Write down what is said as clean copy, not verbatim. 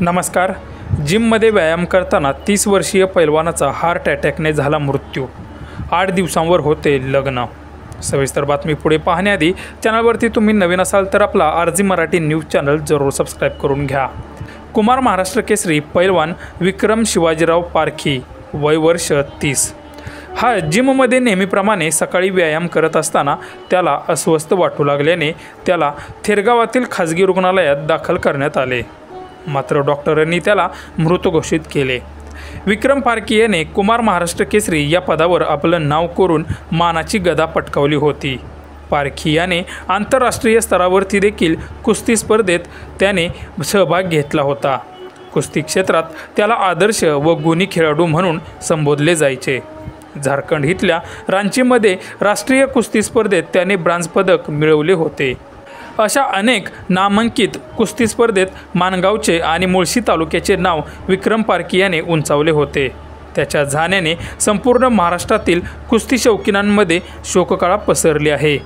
नमस्कार. जिममध्ये व्यायाम करताना 30 वर्षीय पैलवानाचा हार्ट अटॅकने झाला मृत्यू. 8 दिवसांवर होते लग्न. सविस्तर बातमी पुढे पाहण्याआधी चॅनलवरती तुम्ही नवीन असाल तर आपला आरजी मराठी न्यूज चॅनल जरूर सबस्क्राईब करून घ्या. कुमार महाराष्ट्र केसरी पैलवान विक्रम शिवाजीराव पारखी, वय वर्ष 30. हा जिममध्ये नेहमीप्रमाणे सकाळी व्यायाम करत असताना त्याला अस्वस्थ वाटू लागल्याने त्याला थेरगावातील खाजगी रुग्णालयात दाखल करण्यात आले. मात्र डॉक्टरांनी त्याला मृत घोषित केले. विक्रम पारखी याने कुमार महाराष्ट्र केसरी या पदावर आपलं नाव करून मानाची गदा पटकावली होती. पारखी याने आंतरराष्ट्रीय स्तरावरती देखील कुस्ती स्पर्धेत त्याने सहभाग घेतला होता. कुस्ती क्षेत्रात त्याला आदर्श व गुणी खेळाडू म्हणून संबोधले जायचे. झारखंड इथल्या रांचीमध्ये राष्ट्रीय कुस्ती स्पर्धेत त्याने ब्रांझ पदक मिळवले होते. अशा अनेक नामांकित कुस्ती स्पर्धेत माणगावचे आणि मुळशी तालुक्याचे नाव विक्रम पारखी याने उंचावले होते. त्याच्या जाण्याने संपूर्ण महाराष्ट्रातील कुस्ती शौकीनांमध्ये शोककळा पसरली आहे.